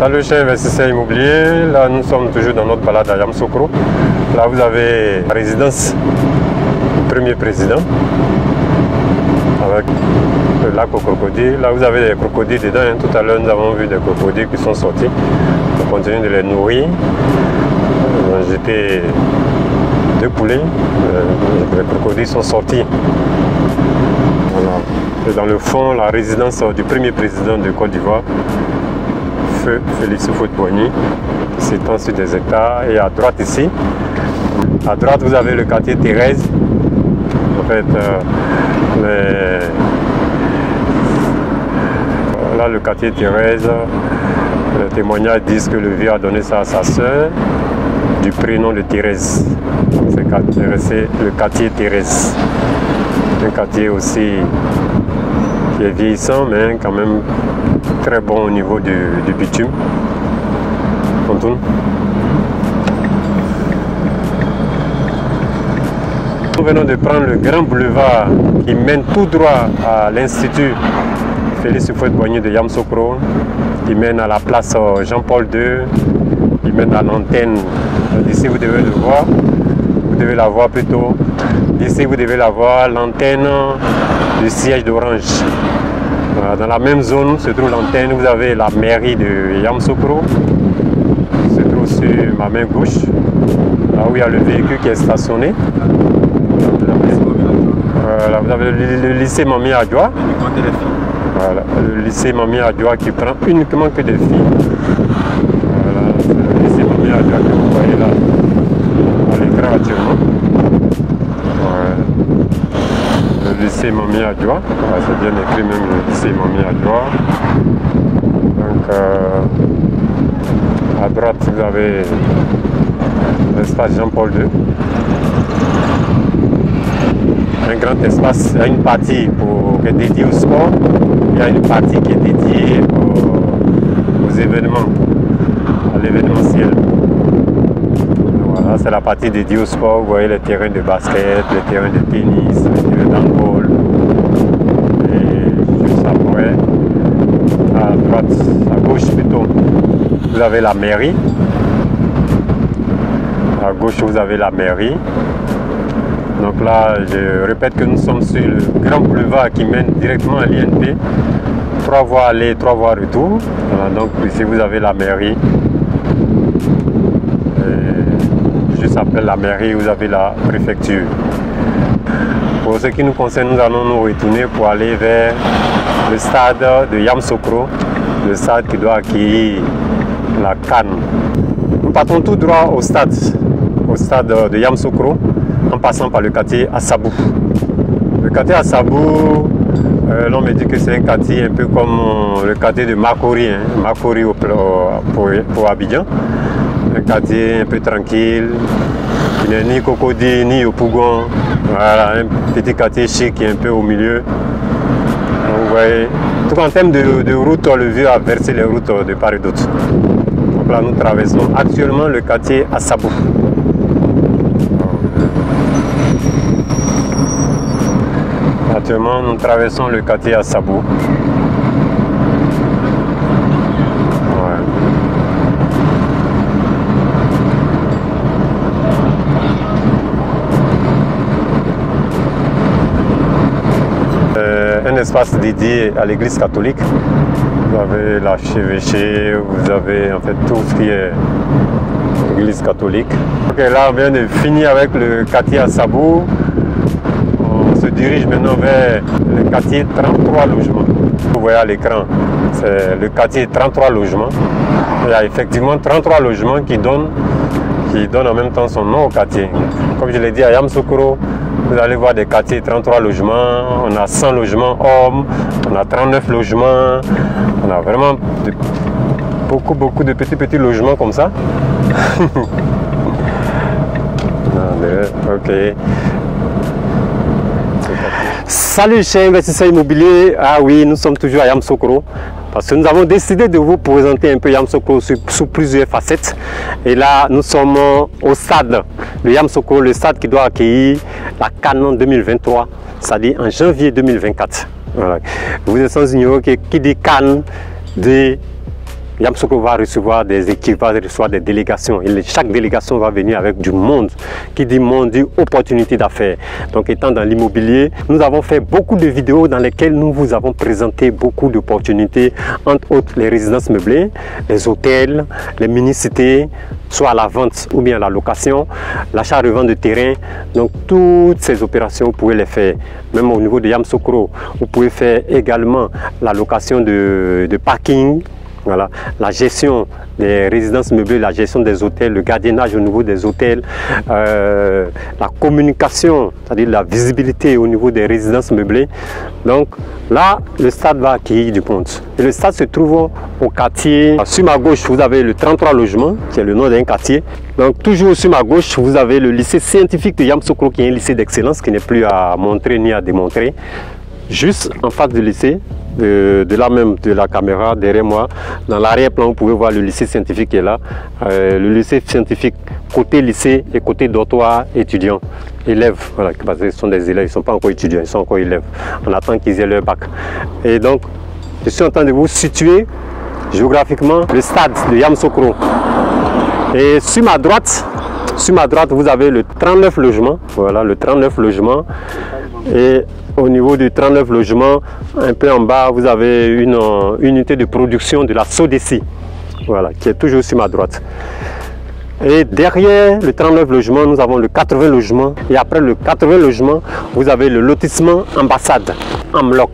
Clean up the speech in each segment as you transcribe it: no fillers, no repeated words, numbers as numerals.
Salut chers investisseurs immobiliers, là nous sommes toujours dans notre balade à Yamoussoukro. Là vous avez la résidence du premier président avec le lac aux crocodiles. Là vous avez des crocodiles dedans, hein. Tout à l'heure nous avons vu des crocodiles qui sont sortis. On continue de les nourrir. On a jeté 2 poulets, les crocodiles sont sortis. Voilà. Et dans le fond, la résidence du premier président de Côte d'Ivoire, Feu Félix Houphouët-Boigny, s'étend sur des hectares. Et à droite ici, à droite vous avez le quartier Thérèse. En fait, là le quartier Thérèse, les témoignages disent que le vieux a donné ça à sa soeur, du prénom de Thérèse. C'est le quartier Thérèse. Un quartier aussi qui est vieillissant, mais quand même très bon au niveau du bitume. On tourne. Nous venons de prendre le grand boulevard qui mène tout droit à l'Institut Félix Houphouët-Boigny de Yamoussoukro, qui mène à la place Jean-Paul II, qui mène à l'antenne. D'ici vous devez le voir, vous devez la voir plutôt. D'ici vous devez la voir, l'antenne du siège d'Orange. Dans la même zone se trouve l'antenne, vous avez la mairie de Yamoussoukro, se trouve sur ma main gauche, là où il y a le véhicule qui est stationné. Voilà, vous avez le lycée Mami Adjoa. Voilà, le lycée Mami Adjoa qui prend uniquement que des filles. Voilà, c'est le lycée Mami Adjoa que vous voyez là, à l'écran actuellement. Voilà. Le lycée Mami Adjoa, c'est bien écrit même le lycée Mami Adjoa. Donc à droite vous avez l'espace Jean-Paul II. Un grand espace, il y a une partie qui est dédiée au sport, il y a une partie qui est dédiée aux événements, à l'événementiel. Voilà, c'est la partie dédiée au sport, vous voyez les terrains de basket, les terrains de tennis, les terrains d'handball. Et juste après, à droite, à gauche plutôt, vous avez la mairie. À gauche, vous avez la mairie. Donc là, je répète que nous sommes sur le grand boulevard qui mène directement à l'INP. 3 voies aller, 3 voies retour. Voilà, donc ici vous avez la mairie. Et juste après la mairie, vous avez la préfecture. Pour ce qui nous concerne, nous allons nous retourner pour aller vers le stade de Yamoussoukro, le stade qui doit accueillir la CAN. Nous partons tout droit au stade de Yamoussoukro, en passant par le quartier Assabou. Le quartier Assabou, l'on me dit que c'est un quartier un peu comme le quartier de Makori, hein, Makori pour Abidjan. Un quartier un peu tranquille, qui n'est ni Cocody ni Yopougon. Voilà, un petit quartier chic qui est un peu au milieu. Donc, vous voyez, tout en termes de route, le vieux a versé les routes de part et d'autre. Donc là, nous traversons actuellement le quartier Assabou. Actuellement, nous traversons le quartier Assabou. Un espace dédié à l'église catholique. Vous avez l'archevêché, vous avez en fait tout ce qui est église catholique. Ok, là on vient de finir avec le quartier Assabou. On se dirige maintenant vers le quartier 33 logements. Vous voyez à l'écran, c'est le quartier 33 logements. Il y a effectivement 33 logements qui donnent en même temps son nom au quartier. Comme je l'ai dit à Yamoussoukro, vous allez voir des quartiers 33 logements, on a 100 logements hommes, on a 39 logements, on a vraiment beaucoup de petits logements comme ça. Ok. Salut chers investisseurs immobiliers, ah oui, nous sommes toujours à Yamoussoukro. Parce que nous avons décidé de vous présenter un peu Yamoussoukro sous plusieurs facettes. Et là, nous sommes au stade de Yamoussoukro, le stade qui doit accueillir la CAN 2023, c'est-à-dire en janvier 2024. Voilà. Vous êtes sans ignorer que qui dit CAN dit Yamoussoukro va recevoir des équipes, va recevoir des délégations. Et chaque délégation va venir avec du monde. Qui dit monde dit opportunité d'affaires. Donc étant dans l'immobilier, nous avons fait beaucoup de vidéos dans lesquelles nous vous avons présenté beaucoup d'opportunités, entre autres les résidences meublées, les hôtels, les mini-cités, soit à la vente ou bien à la location, l'achat-revente de terrain. Donc toutes ces opérations, vous pouvez les faire. Même au niveau de Yamoussoukro, vous pouvez faire également la location de parking. Voilà, la gestion des résidences meublées, la gestion des hôtels, le gardiennage au niveau des hôtels, la communication, c'est-à-dire la visibilité au niveau des résidences meublées. Donc là, le stade va accueillir du monde. Et le stade se trouve au quartier. Sur ma gauche, vous avez le 33 logements, qui est le nom d'un quartier. Donc toujours sur ma gauche, vous avez le lycée scientifique de Yamoussoukro, qui est un lycée d'excellence, qui n'est plus à montrer ni à démontrer. Juste en face du lycée, de là même de la caméra derrière moi, dans l'arrière-plan, vous pouvez voir le lycée scientifique qui est là. Le lycée scientifique côté lycée et côté dortoir étudiants, élèves, voilà, parce que ce sont des élèves, ils ne sont pas encore étudiants, ils sont encore élèves. On attend qu'ils aient leur bac. Et donc, je suis en train de vous situer géographiquement le stade de Yamoussoukro. Et sur ma droite, vous avez le 39 logements. Voilà, le 39 logements. Et au niveau du 39 logements, un peu en bas, vous avez une unité de production de la Sodeci, voilà, qui est toujours sur ma droite. Et derrière le 39 logements, nous avons le 80 logements. Et après le 80 logements, vous avez le lotissement ambassade en bloc.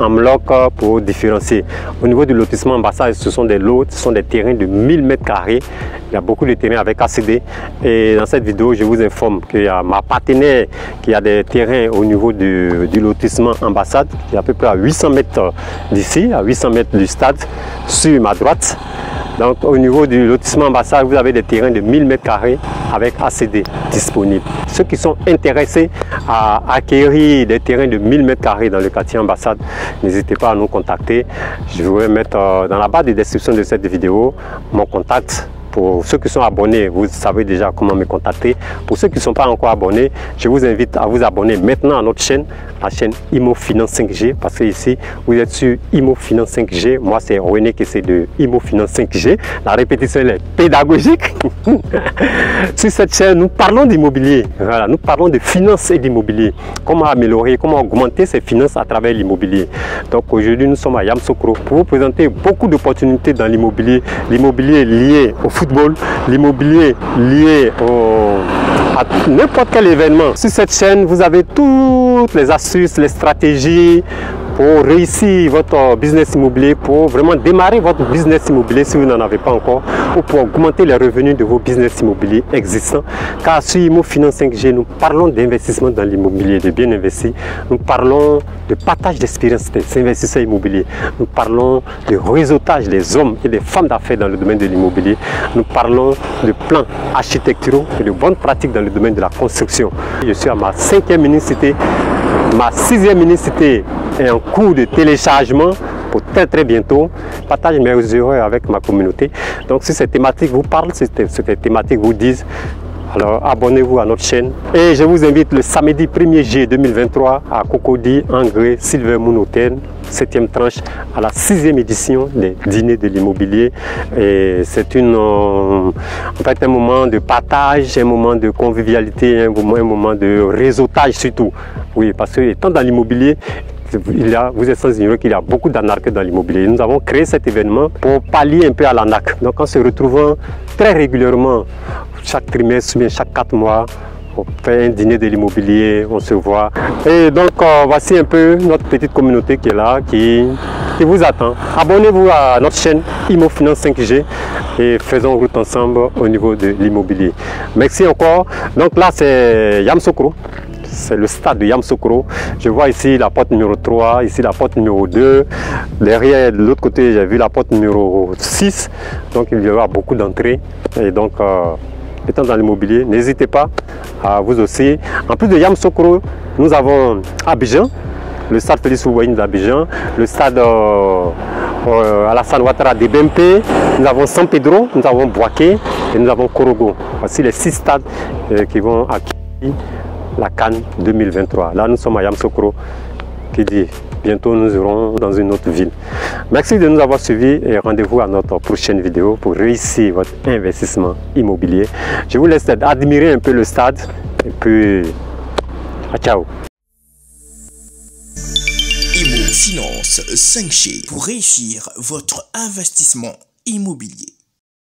En bloc pour différencier. Au niveau du lotissement ambassade, ce sont des lots, ce sont des terrains de 1000 m². Il y a beaucoup de terrains avec ACD. Et dans cette vidéo, je vous informe qu'il y a ma partenaire qui a des terrains au niveau du lotissement ambassade, qui est à peu près à 800 mètres d'ici, à 800 mètres du stade, sur ma droite. Donc au niveau du lotissement ambassade, vous avez des terrains de 1000 m² avec ACD disponibles. Ceux qui sont intéressés à acquérir des terrains de 1000 m² dans le quartier ambassade, n'hésitez pas à nous contacter. Je vais mettre dans la barre de description de cette vidéo mon contact. Pour ceux qui sont abonnés, vous savez déjà comment me contacter. Pour ceux qui ne sont pas encore abonnés, je vous invite à vous abonner maintenant à notre chaîne, la chaîne Imo Finance 5G, parce que ici, vous êtes sur Imo Finance 5G. Moi, c'est René qui c'est de Imo Finance 5G. La répétition elle est pédagogique. Sur cette chaîne, nous parlons d'immobilier. Voilà, nous parlons de finances et d'immobilier. Comment améliorer, comment augmenter ses finances à travers l'immobilier. Donc aujourd'hui, nous sommes à Yamoussoukro pour vous présenter beaucoup d'opportunités dans l'immobilier. L'immobilier lié au football, l'immobilier lié à n'importe quel événement. Sur cette chaîne, vous avez toutes les astuces, les stratégies pour réussir votre business immobilier, pour vraiment démarrer votre business immobilier si vous n'en avez pas encore, ou pour augmenter les revenus de vos business immobiliers existants. Car sur Imo Finance 5G, nous parlons d'investissement dans l'immobilier, de bien investir. Nous parlons de partage d'expérience des investisseurs immobiliers. Nous parlons de réseautage des hommes et des femmes d'affaires dans le domaine de l'immobilier. Nous parlons de plans architecturaux et de bonnes pratiques dans le domaine de la construction. Je suis à ma 5e mini-cité. Ma 6e mini-cité est en cours de téléchargement pour très bientôt. Je partage mes erreurs avec ma communauté. Donc si ces thématiques vous parlent, si ces thématiques vous disent, alors abonnez-vous à notre chaîne. Et je vous invite le samedi 1er juillet 2023 à Cocody, Angré, Silver Moon Hotel, 7e tranche, à la 6e édition des dîners de l'immobilier. Et c'est en fait un moment de partage, un moment de convivialité, un moment de réseautage surtout. Oui, parce que étant dans l'immobilier, vous êtes sans ignorer qu'il y a beaucoup d'arnaques dans l'immobilier. Nous avons créé cet événement pour pallier un peu à l'arnaque. Donc en se retrouvant très régulièrement, chaque trimestre, bien chaque 4 mois, on fait un dîner de l'immobilier, on se voit. Et donc voici un peu notre petite communauté qui est là, qui vous attend. Abonnez-vous à notre chaîne Imo Finance 5G et faisons route ensemble au niveau de l'immobilier. Merci encore. Donc là c'est Yamoussoukro. C'est le stade de Yamoussoukro. Je vois ici la porte numéro 3, ici la porte numéro 2. Derrière, de l'autre côté, j'ai vu la porte numéro 6. Donc il y aura beaucoup d'entrées. Et donc, étant dans l'immobilier, n'hésitez pas à vous aussi. En plus de Yamoussoukro, nous avons Abidjan, le stade Félix Houphouët-Boigny d'Abidjan, le stade Alassane Ouattara de BMP, nous avons San Pedro, nous avons Bouaké et nous avons Korogo. Voici les 6 stades qui vont accueillir la CAN 2023. Là, nous sommes à Yamoussoukro, qui dit bientôt nous irons dans une autre ville. Merci de nous avoir suivis et rendez-vous à notre prochaine vidéo pour réussir votre investissement immobilier. Je vous laisse admirer un peu le stade et puis ciao. Immo Finance 5G pour réussir votre investissement immobilier.